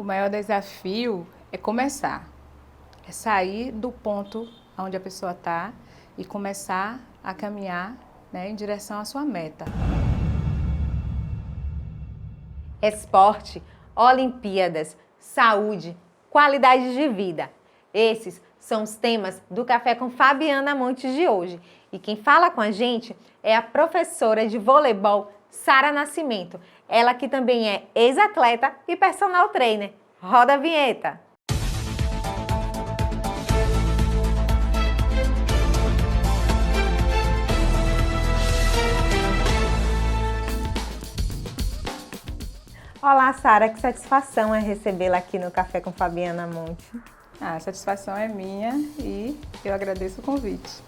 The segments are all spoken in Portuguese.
O maior desafio é começar, é sair do ponto onde a pessoa está e começar a caminhar, né, em direção à sua meta. Esporte, Olimpíadas, saúde, qualidade de vida. Esses são os temas do Café com Fabiana Montes de hoje. E quem fala com a gente é a professora de voleibol, Sara Nascimento. Ela que também é ex-atleta e personal trainer. Roda a vinheta! Olá, Sara, que satisfação é recebê-la aqui no Café com Fabiana Monte. A satisfação é minha e eu agradeço o convite.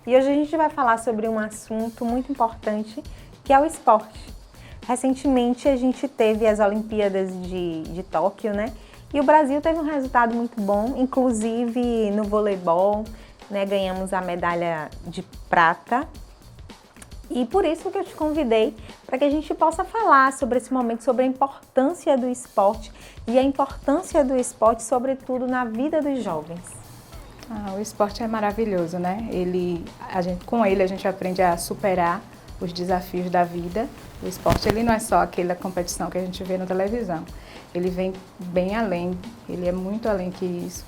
E hoje a gente vai falar sobre um assunto muito importante, que é o esporte. Recentemente a gente teve as Olimpíadas de Tóquio, né? E o Brasil teve um resultado muito bom, inclusive no voleibol, né? Ganhamos a medalha de prata. E por isso que eu te convidei, para que a gente possa falar sobre esse momento, sobre a importância do esporte e a importância do esporte, sobretudo, na vida dos jovens. O esporte é maravilhoso, né? Com ele a gente aprende a superar os desafios da vida. O esporte ele não é só aquela competição que a gente vê na televisão. Ele vem bem além, ele é muito além que isso.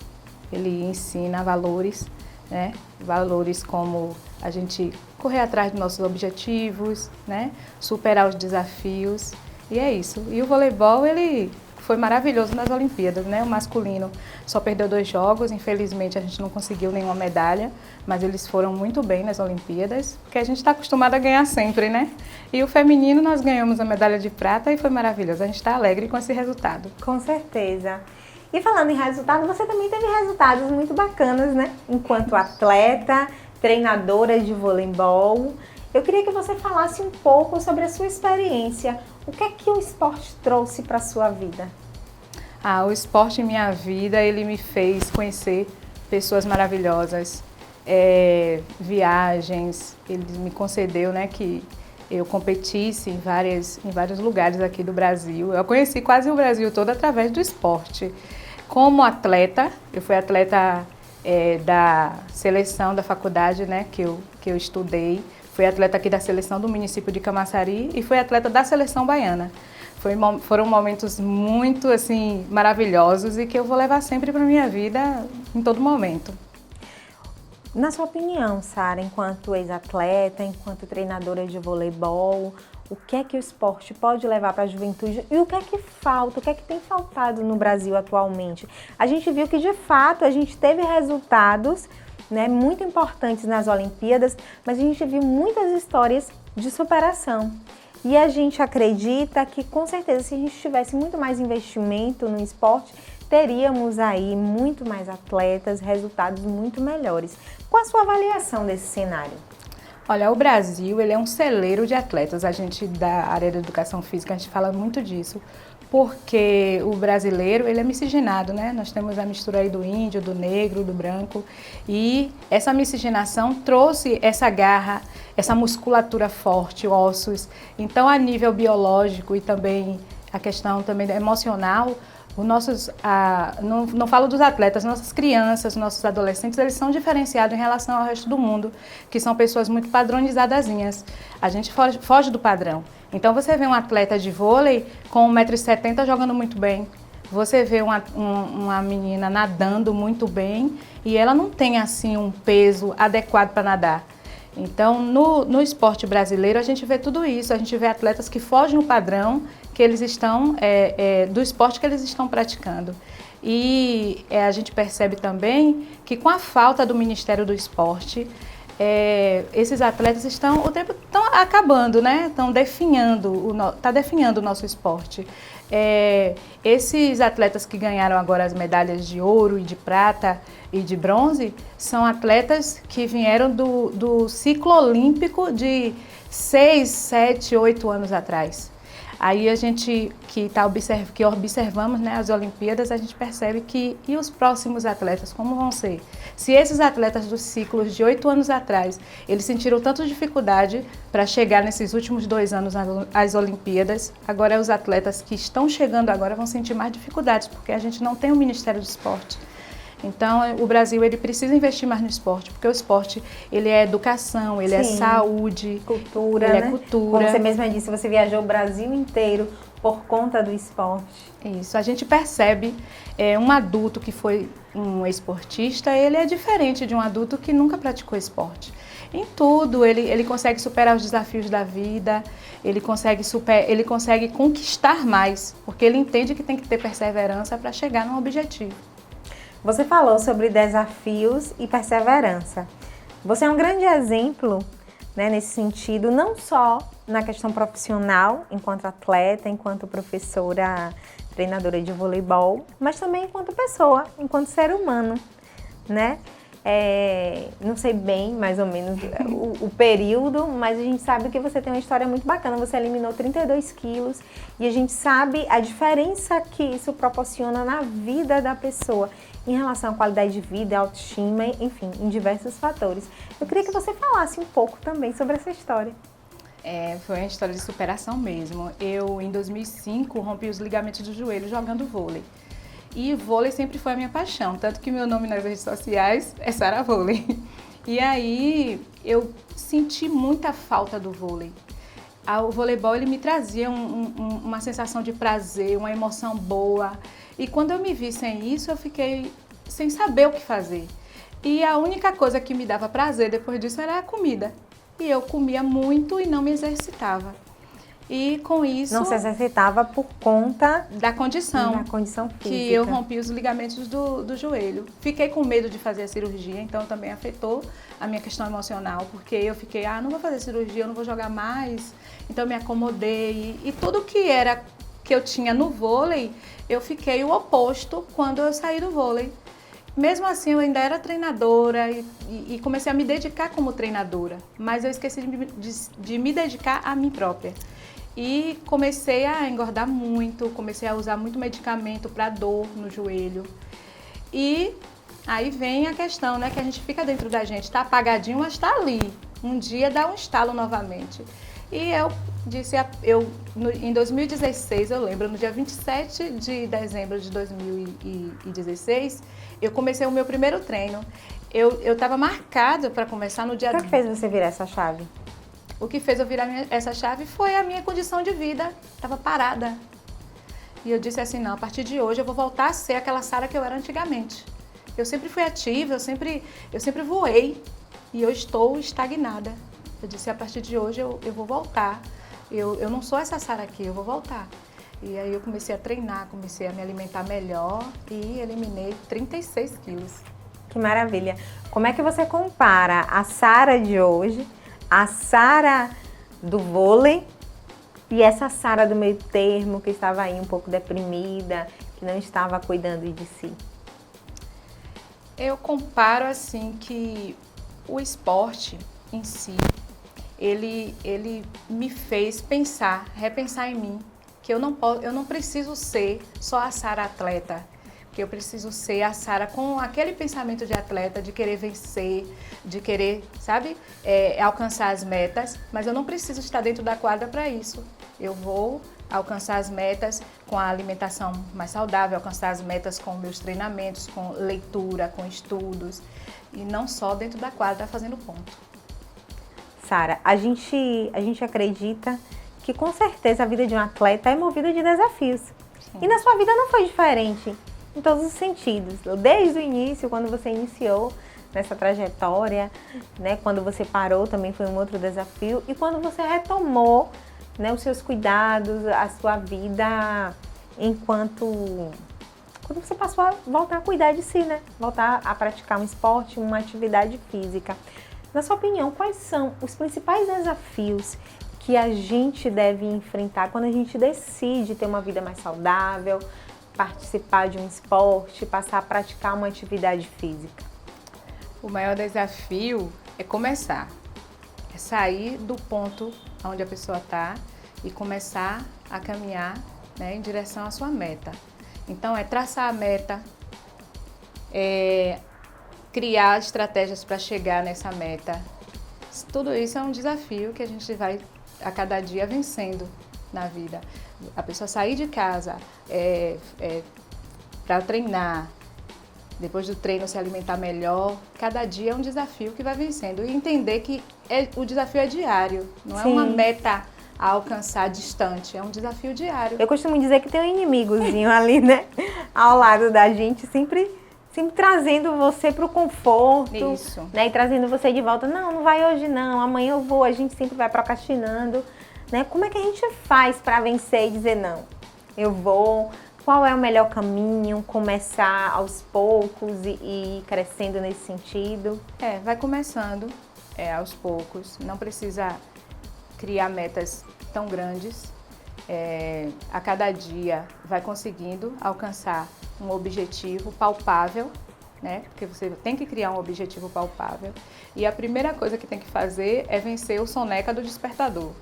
Ele ensina valores, né? Valores como a gente correr atrás dos nossos objetivos, né? Superar os desafios, e é isso. E o voleibol, ele foi maravilhoso nas Olimpíadas, né? O masculino só perdeu 2 jogos, infelizmente a gente não conseguiu nenhuma medalha, mas eles foram muito bem nas Olimpíadas, porque a gente está acostumado a ganhar sempre, né? E o feminino nós ganhamos a medalha de prata e foi maravilhoso, a gente está alegre com esse resultado. Com certeza. E falando em resultado, você também teve resultados muito bacanas, né? Enquanto atleta, treinadora de voleibol. Eu queria que você falasse um pouco sobre a sua experiência. O que é que o esporte trouxe para a sua vida? O esporte em minha vida, ele me fez conhecer pessoas maravilhosas, viagens, ele me concedeu, né, que eu competisse em vários lugares aqui do Brasil. Eu conheci quase o Brasil todo através do esporte. Como atleta, eu fui atleta da seleção da faculdade, né, que eu estudei. Fui atleta aqui da seleção do município de Camaçari e fui atleta da seleção baiana. Foram momentos muito assim, maravilhosos e que eu vou levar sempre para a minha vida em todo momento. Na sua opinião, Sara, enquanto ex-atleta, enquanto treinadora de voleibol, o que é que o esporte pode levar para a juventude e o que é que falta, o que é que tem faltado no Brasil atualmente? A gente viu que, de fato, a gente teve resultados, né, muito importantes nas Olimpíadas, mas a gente viu muitas histórias de superação. E a gente acredita que, com certeza, se a gente tivesse muito mais investimento no esporte, teríamos aí muito mais atletas, resultados muito melhores. Qual a sua avaliação desse cenário? Olha, o Brasil, ele é um celeiro de atletas. A gente, da área da educação física, a gente fala muito disso, porque o brasileiro, ele é miscigenado, né? Nós temos a mistura aí do índio, do negro, do branco, e essa miscigenação trouxe essa garra, essa musculatura forte, ossos. Então, a nível biológico e também a questão também emocional, não falo dos atletas, nossas crianças, nossos adolescentes, eles são diferenciados em relação ao resto do mundo, que são pessoas muito padronizadazinhas. A gente foge do padrão. Então você vê um atleta de vôlei com 1,70 m jogando muito bem. Você vê uma menina nadando muito bem e ela não tem assim um peso adequado para nadar. Então, no esporte brasileiro, a gente vê tudo isso. A gente vê atletas que fogem do padrão que eles estão, do esporte que eles estão praticando. E a gente percebe também que, com a falta do Ministério do Esporte, esses atletas estão acabando, né? Estão definhando o nosso esporte. Esses atletas que ganharam agora as medalhas de ouro e de prata e de bronze são atletas que vieram do ciclo olímpico de 6, 7, 8 anos atrás. Aí a gente que observamos, né, as Olimpíadas, a gente percebe que e os próximos atletas, como vão ser? Se esses atletas dos ciclos de 8 anos atrás, eles sentiram tanta dificuldade para chegar nesses últimos 2 anos às Olimpíadas, agora os atletas que estão chegando agora vão sentir mais dificuldades, porque a gente não tem um Ministério do Esporte. Então, o Brasil ele precisa investir mais no esporte, porque o esporte ele é educação, ele é saúde, cultura, ele né? é cultura. Como você mesma disse, você viajou o Brasil inteiro por conta do esporte. Isso, a gente percebe um adulto que foi um esportista, ele é diferente de um adulto que nunca praticou esporte. Em tudo, ele consegue superar os desafios da vida, ele consegue conquistar mais, porque ele entende que tem que ter perseverança para chegar num objetivo. Você falou sobre desafios e perseverança. Você é um grande exemplo, né, nesse sentido, não só na questão profissional, enquanto atleta, enquanto professora, treinadora de voleibol, mas também enquanto pessoa, enquanto ser humano, né? Não sei bem, mais ou menos, o período, mas a gente sabe que você tem uma história muito bacana. Você eliminou 32 quilos e a gente sabe a diferença que isso proporciona na vida da pessoa em relação à qualidade de vida, autoestima, enfim, em diversos fatores. Eu queria que você falasse um pouco também sobre essa história. Foi uma história de superação mesmo. Eu, em 2005, rompi os ligamentos do joelho jogando vôlei. E vôlei sempre foi a minha paixão, tanto que meu nome nas redes sociais é Sara Vôlei. E aí eu senti muita falta do vôlei. O voleibol ele me trazia uma sensação de prazer, uma emoção boa. E quando eu me vi sem isso, eu fiquei sem saber o que fazer. E a única coisa que me dava prazer depois disso era a comida. E eu comia muito e não me exercitava. E com isso... Não se exercitava por conta da condição física. Que eu rompi os ligamentos do joelho. Fiquei com medo de fazer a cirurgia, então também afetou a minha questão emocional, porque eu fiquei, não vou fazer cirurgia, eu não vou jogar mais. Então eu me acomodei. E tudo que eu tinha no vôlei, eu fiquei o oposto quando eu saí do vôlei. Mesmo assim, eu ainda era treinadora e comecei a me dedicar como treinadora, mas eu esqueci de me dedicar a mim própria. E comecei a engordar muito, comecei a usar muito medicamento para dor no joelho. E aí vem a questão, né, que a gente fica dentro da gente, está apagadinho, mas está ali. Um dia dá um estalo novamente. E eu disse, em 2016, eu lembro, no dia 27 de dezembro de 2016, eu comecei o meu primeiro treino. Eu estava marcada para começar no dia... O que fez você virar essa chave? O que fez eu virar essa chave foi a minha condição de vida. Estava parada. E eu disse assim, não, a partir de hoje eu vou voltar a ser aquela Sara que eu era antigamente. Eu sempre fui ativa, eu sempre voei e eu estou estagnada. Eu disse, a partir de hoje eu vou voltar. Eu não sou essa Sara aqui, eu vou voltar. E aí eu comecei a treinar, comecei a me alimentar melhor e eliminei 36 quilos. Que maravilha. Como é que você compara a Sara de hoje, a Sara do vôlei e essa Sara do meio termo, que estava aí um pouco deprimida, que não estava cuidando de si? Eu comparo assim que o esporte em si, ele me fez repensar em mim, que eu não preciso ser só a Sara atleta, que eu preciso ser a Sara com aquele pensamento de atleta, de querer vencer, de querer, sabe, alcançar as metas, mas eu não preciso estar dentro da quadra para isso. Eu vou alcançar as metas com a alimentação mais saudável, alcançar as metas com meus treinamentos, com leitura, com estudos, e não só dentro da quadra fazendo ponto. Sara, a gente acredita que com certeza a vida de um atleta é movida de desafios. Sim. E na sua vida não foi diferente, em todos os sentidos. Desde o início, quando você iniciou nessa trajetória, né, quando você parou também foi um outro desafio. E quando você retomou, né, os seus cuidados, a sua vida quando você passou a voltar a cuidar de si, né? Voltar a praticar um esporte, uma atividade física. Na sua opinião, quais são os principais desafios que a gente deve enfrentar quando a gente decide ter uma vida mais saudável, participar de um esporte, passar a praticar uma atividade física? O maior desafio é começar, é sair do ponto onde a pessoa está e começar a caminhar, né, em direção à sua meta. Então, é traçar a meta, criar estratégias para chegar nessa meta. Tudo isso é um desafio que a gente vai a cada dia vencendo na vida. A pessoa sair de casa para treinar, depois do treino se alimentar melhor, cada dia é um desafio que vai vencendo. E entender que o desafio é diário, não é uma meta a alcançar distante, é um desafio diário. Eu costumo dizer que tem um inimigozinho ali, né, ao lado da gente, sempre trazendo você para o conforto. Isso. Né, e trazendo você de volta. Não vai hoje não, amanhã eu vou. A gente sempre vai procrastinando. Né? Como é que a gente faz para vencer e dizer não? Eu vou. Qual é o melhor caminho? Começar aos poucos e ir crescendo nesse sentido? Vai começando aos poucos. Não precisa criar metas tão grandes. A cada dia vai conseguindo alcançar um objetivo palpável, né? Porque você tem que criar um objetivo palpável. E a primeira coisa que tem que fazer é vencer o soneca do despertador.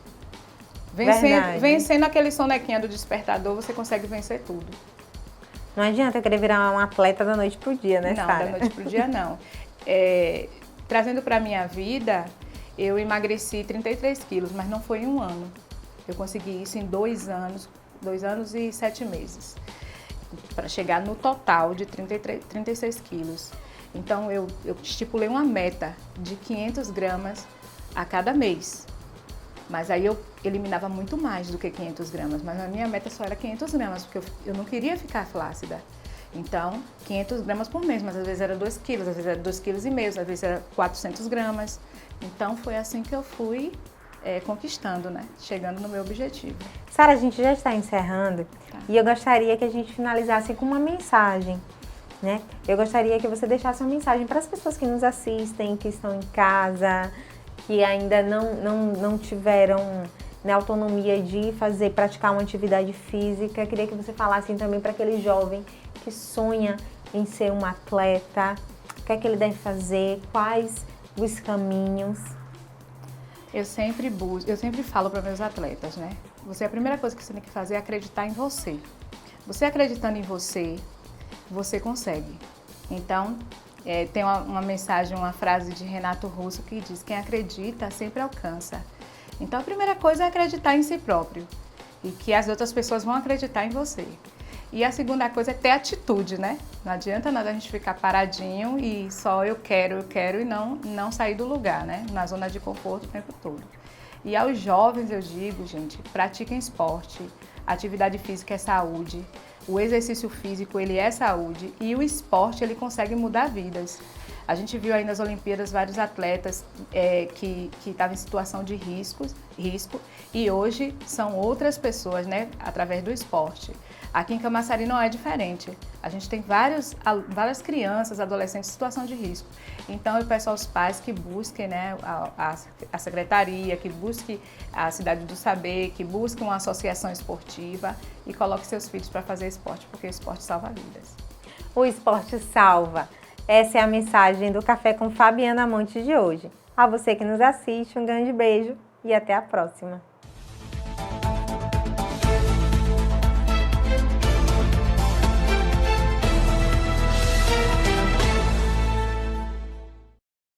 Vencendo aquele sonequinha do despertador, você consegue vencer tudo. Não adianta eu querer virar um atleta da noite pro dia, né, Sara? Não, da noite pro dia não. Trazendo para a minha vida, eu emagreci 33 quilos, mas não foi em um ano. Eu consegui isso em 2 anos e 7 meses, para chegar no total de 36 quilos. Então, eu estipulei uma meta de 500 gramas a cada mês. Mas aí eu eliminava muito mais do que 500 gramas. Mas a minha meta só era 500 gramas, porque eu não queria ficar flácida. Então, 500 gramas por mês, mas às vezes era 2 quilos, às vezes era 2,5 quilos, às vezes era 400 gramas. Então, foi assim que eu fui conquistando, né? Chegando no meu objetivo. Sara, a gente já está encerrando e eu gostaria que a gente finalizasse com uma mensagem, né? Eu gostaria que você deixasse uma mensagem para as pessoas que nos assistem, que estão em casa, que ainda não tiveram, né, autonomia de praticar uma atividade física. Eu queria que você falasse também para aquele jovem que sonha em ser um atleta, o que é que ele deve fazer, quais os caminhos. Eu sempre falo para meus atletas, né? A primeira coisa que você tem que fazer é acreditar em você. Você acreditando em você, você consegue. Então, tem uma mensagem, uma frase de Renato Russo que diz: quem acredita sempre alcança. Então, a primeira coisa é acreditar em si próprio e que as outras pessoas vão acreditar em você. E a segunda coisa é ter atitude, né? Não adianta nada a gente ficar paradinho e só eu quero e não sair do lugar, né? Na zona de conforto o tempo todo. E aos jovens eu digo, gente, pratiquem esporte, atividade física é saúde, o exercício físico ele é saúde e o esporte ele consegue mudar vidas. A gente viu aí nas Olimpíadas vários atletas que estavam em situação de risco e hoje são outras pessoas, né, através do esporte. Aqui em Camaçari não é diferente. A gente tem várias crianças, adolescentes em situação de risco. Então eu peço aos pais que busquem, né, a secretaria, que busquem a Cidade do Saber, que busquem uma associação esportiva e coloquem seus filhos para fazer esporte, porque o esporte salva vidas. O esporte salva. Essa é a mensagem do Café com Fabiana Monte de hoje. A você que nos assiste, um grande beijo e até a próxima.